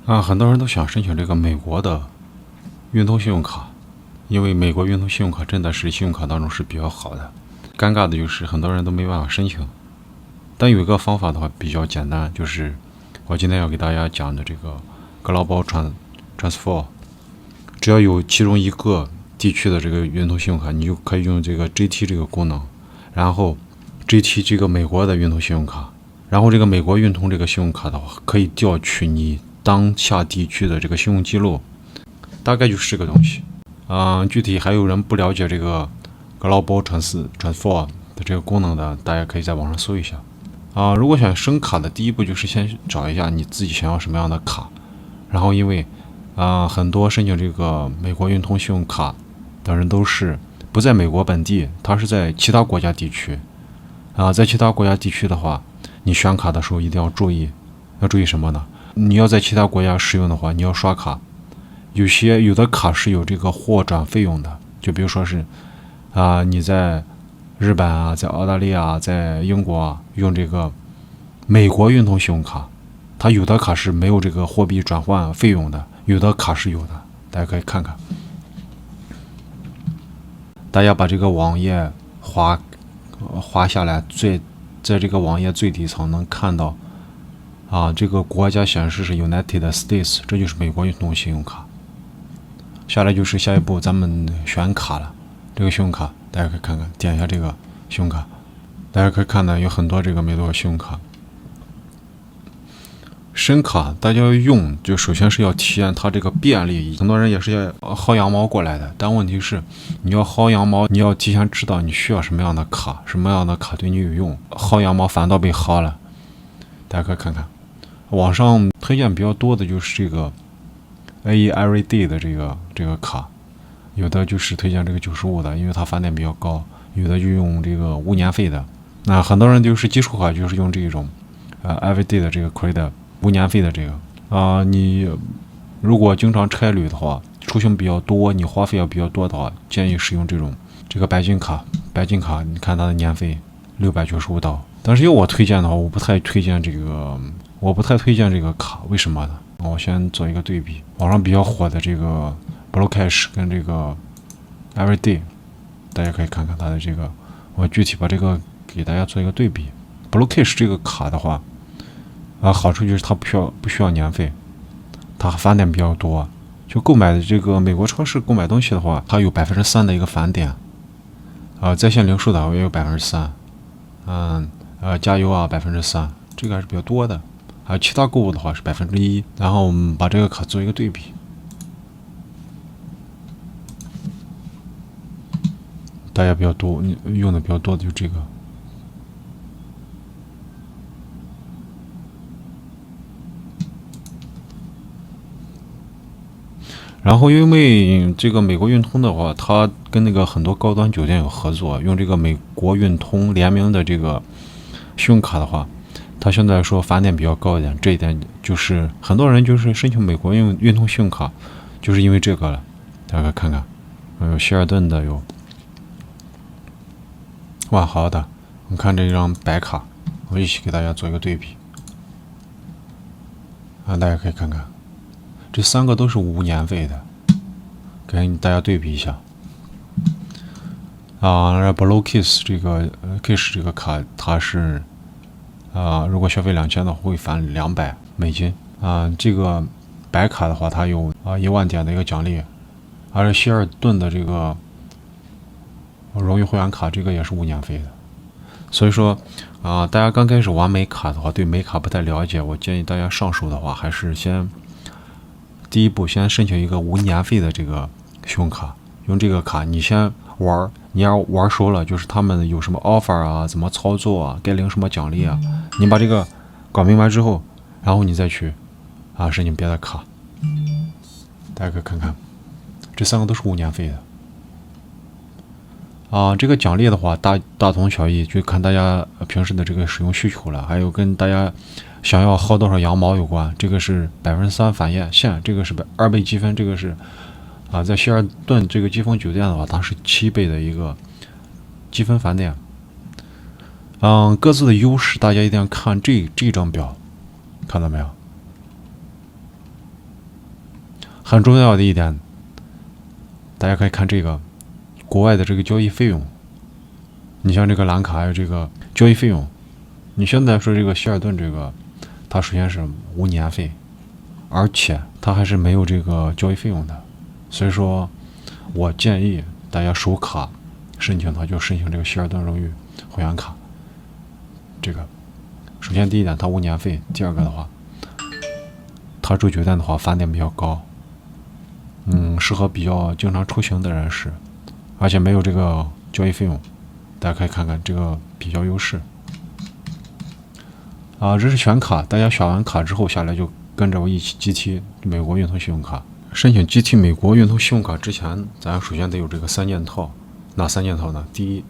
很多人都想申请这个美国的运通信用卡，因为美国运通信用卡真的是信用卡当中是比较好的。尴尬的就是很多人都没办法申请，但有一个方法的话比较简单，就是我今天要给大家讲的这个 Global Transfer， 只要有其中一个地区的这个运通信用卡，你就可以用这个 GT 这个功能，然后 GT 这个美国的运通信用卡，然后这个美国运通这个信用卡的话，可以调取你当下地区的这个信用记录，大概就是这个东西。具体还有人不了解这个 Global Transfer 的这个功能的，大家可以在网上搜一下。如果想升卡的第一步就是先找一下你自己想要什么样的卡，然后因为很多申请这个美国运通信用卡的人都是不在美国本地，他是在其他国家地区。在其他国家地区的话，你选卡的时候一定要注意什么呢？你要在其他国家使用的话，你要刷卡，有的卡是有这个货转费用的，就比如说是你在日本啊，在澳大利亚，在英国用这个美国运通信用卡，它有的卡是没有这个货币转换费用的，有的卡是有的，大家可以看看。大家把这个网页滑下来，在这个网页最底层能看到这个国家显示是 United States， 这就是美国运通信用卡。下来就是下一步咱们选卡了，这个信用卡大家可以看看，点一下这个信用卡，大家可以看到有很多这个美国信用卡。申卡大家要用，就首先是要体验它这个便利，很多人也是要薅羊毛过来的，但问题是你要薅羊毛，你要提前知道你需要什么样的卡，什么样的卡对你有用，薅羊毛反倒被薅了。大家可以看看网上推荐比较多的就是这个 AE Everyday 的这个卡，有的就是推荐这个95的，因为它返点比较高，有的就用这个无年费的。那很多人就是基础卡就是用这种Everyday 的这个 Credit 无年费的这个你如果经常差旅的话，出行比较多，你花费要比较多的话，建议使用这个白金卡。白金卡你看它的年费695刀，但是要我推荐的话，我不太推荐这个卡，为什么呢？我先做一个对比，网上比较火的这个 Blue Cash 跟这个 Everyday， 大家可以看看它的这个，我具体把这个给大家做一个对比。Blue Cash 这个卡的话好处就是它不需要年费，它返点比较多。就购买的这个美国超市购买东西的话，它有3%的一个返点，在线零售的也有3%，加油3%，这个还是比较多的。还有其他购物的话是1%，然后我们把这个卡做一个对比，大家比较多用的比较多的就这个。然后因为这个美国运通的话，它跟那个很多高端酒店有合作，用这个美国运通联名的这个信用卡的话，它相对来说返点比较高一点，这一点就是很多人就是申请美国运通信用卡，就是因为这个了。大家看看，有希尔顿的，有万豪的。我们看这张白卡，我一起给大家做一个对比大家可以看看，这3个都是无年费的，给大家对比一下。Blue Kiss 这个 Kiss 这个卡，它是如果消费2000的话会返$200。这个白卡的话，它有1万点的一个奖励，而希尔顿的这个荣誉会员卡，这个也是无年费的。所以说大家刚开始玩美卡的话，对美卡不太了解，我建议大家上手的话，还是第一步先申请一个无年费的这个信用卡，用这个卡你先玩，你要玩熟了，就是他们有什么 offer 怎么操作该领什么奖励你把这个搞明白之后，然后你再去申请别的卡。大家可以看看，这3个都是无年费的这个奖励的话大同小异，就看大家平时的这个使用需求了，还有跟大家想要薅多少羊毛有关。这个是3%返现，这个是2倍积分，这个是在希尔顿这个季风酒店的话，它是7倍的一个积分返点。各自的优势大家一定要看这张表，看到没有？很重要的一点，大家可以看这个国外的这个交易费用。你像这个蓝卡还有这个交易费用，你现在说这个希尔顿这个，它首先是无年费，而且它还是没有这个交易费用的。所以说我建议大家首卡申请它就申请这个希尔顿荣誉会员卡。这个首先第一点它无年费，第二个的话它住酒店的话返点比较高，适合比较经常出行的人士，而且没有这个交易费用，大家可以看看这个比较优势。这是选卡，大家选完卡之后下来就跟着我一起 GT 美国运通信用卡。申请 GT 美国运通信用卡之前，咱首先得有这个3件套。哪3件套呢？第一，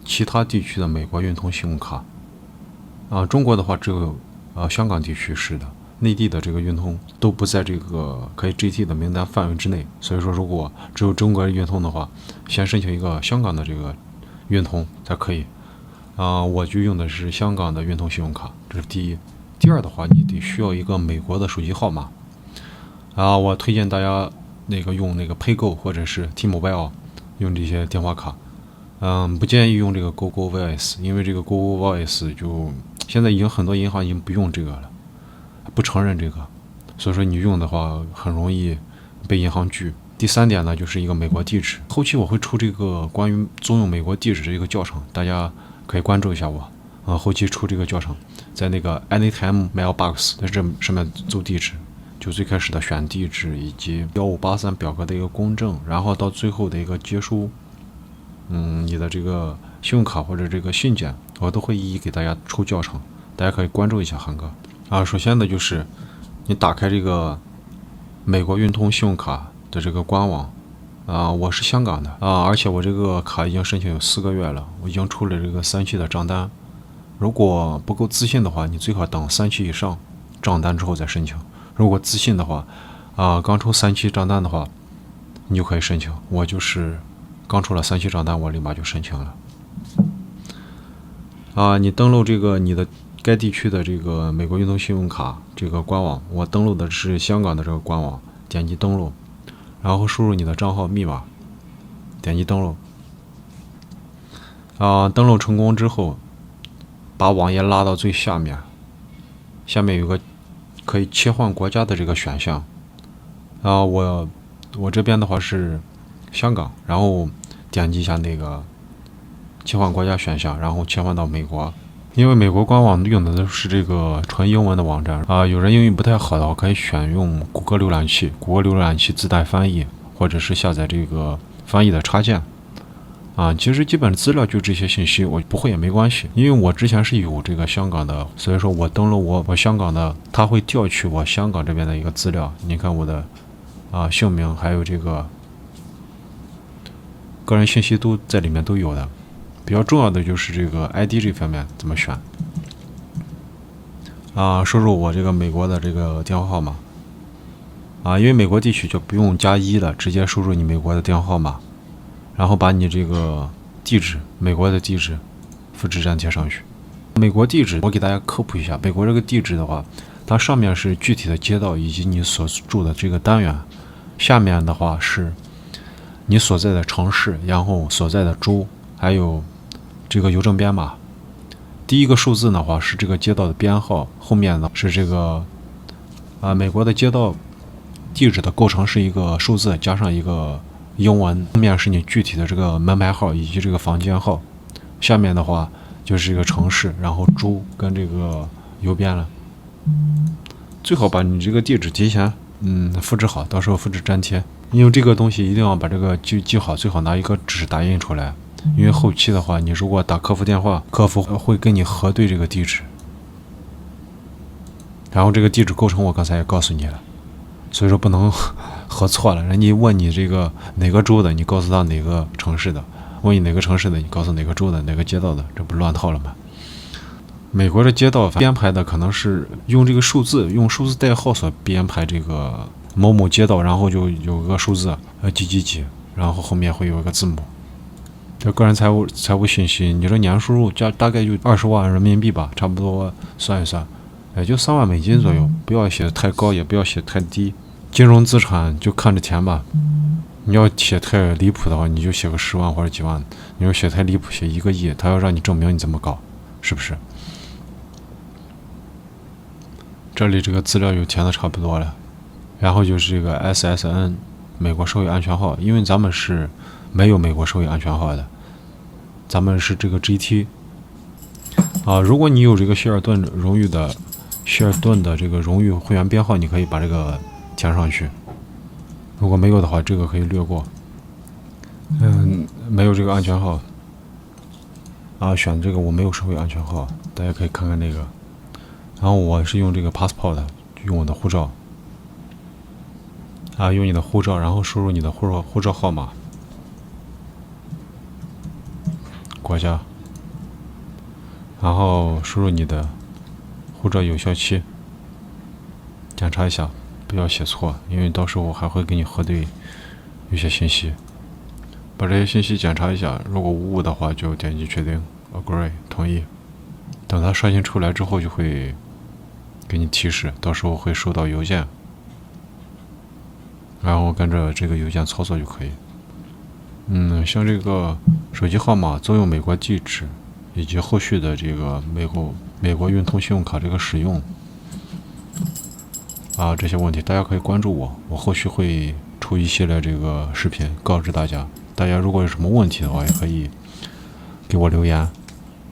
其他地区的美国运通信用卡。中国的话只有香港地区是的，内地的这个运通都不在这个可以 GT 的名单范围之内。所以说，如果只有中国运通的话，先申请一个香港的这个运通才可以。我就用的是香港的运通信用卡，这是第一。第二的话，你得需要一个美国的手机号码。我推荐大家用那个 PayGo 或者是 T-Mobile 用这些电话卡。不建议用这个 GoGoVoice， 因为这个 GoGoVoice 就现在已经很多银行已经不用这个了，不承认这个，所以说你用的话很容易被银行拒。第三点呢，就是一个美国地址。后期我会出这个关于租用美国地址的一个教程，大家可以关注一下我。后期出这个教程，在那个 Anytime Mailbox 在这上面租地址，就最开始的选地址以及1583表格的一个公证，然后到最后的一个结束。你的这个信用卡或者这个信件，我都会一一给大家出教程，大家可以关注一下韩哥。首先呢，就是你打开这个美国运通信用卡的这个官网。我是香港的而且我这个卡已经申请有4个月了，我已经出了这个3期的账单。如果不够自信的话，你最好等3期以上账单之后再申请。如果自信的话，刚出3期账单的话，你就可以申请。我就是刚出了3期账单，我立马就申请了。你登录这个你的该地区的这个美国运通信用卡这个官网，我登录的是香港的这个官网，点击登录，然后输入你的账号密码，点击登录。登录成功之后，把网页拉到最下面，下面有个可以切换国家的这个选项。我这边的话是香港，然后点击一下那个切换国家选项，然后切换到美国。因为美国官网用的都是这个纯英文的网站有人英语不太好的话，可以选用谷歌浏览器，谷歌浏览器自带翻译，或者是下载这个翻译的插件。其实基本资料就这些信息，我不会也没关系，因为我之前是有这个香港的，所以说我登录我香港的，它会调取我香港这边的一个资料。你看我的姓名还有这个个人信息都在里面都有的。比较重要的就是这个 ID 这方面怎么选。输入我这个美国的这个电话号码。因为美国地区就不用加1了，直接输入你美国的电话号码，然后把你这个地址，美国的地址复制粘贴上去。美国地址我给大家科普一下，美国这个地址的话，它上面是具体的街道以及你所住的这个单元，下面的话是你所在的城市，然后所在的州，还有这个邮政编码。第一个数字的话是这个街道的编号，后面呢是这个美国的街道地址的构成是一个数字加上一个英文，后面是你具体的这个门牌号以及这个房间号，下面的话就是这个城市，然后州跟这个邮编了。最好把你这个地址提前复制好，到时候复制粘贴，因为这个东西一定要把这个记好，最好拿一个纸打印出来，因为后期的话你如果打客服电话，客服会跟你核对这个地址，然后这个地址构成我刚才也告诉你了，所以说不能核错了。人家问你这个哪个州的，你告诉他哪个城市的；问你哪个城市的，你告诉哪个州的，哪个街道的，这不乱套了吗？美国的街道编排的可能是用这个数字，用数字代号所编排这个某某街道，然后就有个数字几几几，然后后面会有一个字母。这个人财务信息，你这年收入大概就20万人民币吧，差不多算一算，也就3万美金左右，不要写太高，也不要写太低。金融资产就看着钱吧。你要写太离谱的话，你就写个10万或者几万；你要写太离谱，写1个亿，他要让你证明你怎么搞，是不是？这里这个资料就填的差不多了，然后就是这个 SSN 美国社会安全号，因为咱们是没有美国社会安全号的，咱们是这个 GT 啊。如果你有这个希尔顿的这个荣誉会员编号，你可以把这个填上去。如果没有的话，这个可以略过。没有这个安全号啊，选这个我没有社会安全号，大家可以看看那个。然后我是用这个 passport， 用我的护照啊，用你的护照，然后输入你的护照号码、国家，然后输入你的护照有效期，检查一下，不要写错，因为到时候我还会给你核对有些信息。把这些信息检查一下，如果无误的话，就点击确定 ，agree 同意。等它刷新出来之后，就会给你提示，到时候会收到邮件，然后跟着这个邮件操作就可以。像这个手机号码、租用美国地址以及后续的这个美国运通信用卡这个使用啊，这些问题大家可以关注我，我后续会出一系列这个视频告知大家。大家如果有什么问题的话，也可以给我留言，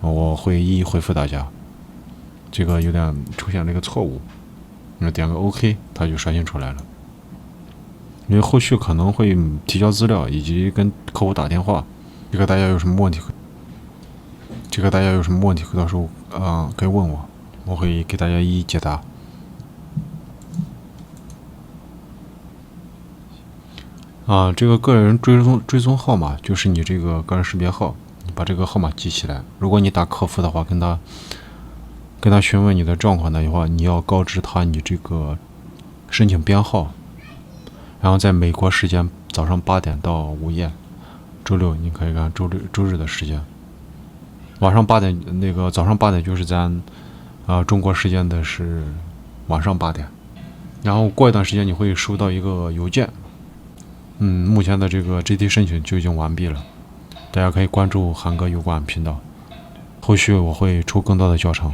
我会一一回复大家。这个有点出现了一个错误，你点个 OK， 它就刷新出来了。因为后续可能会提交资料以及跟客户打电话，这个大家有什么问题，到时候可以问我，我会给大家一一解答。这个个人追踪号码就是你这个个人识别号，你把这个号码记起来。如果你打客服的话，跟他询问你的状况的话，你要告知他你这个申请编号，然后在美国时间早上8点到午夜，周六你可以看周日的时间，晚上8点那个早上8点就是咱中国时间的是晚上8点，然后过一段时间你会收到一个邮件。目前的这个 GT 申请就已经完毕了，大家可以关注韩哥有关频道，后续我会出更多的教程。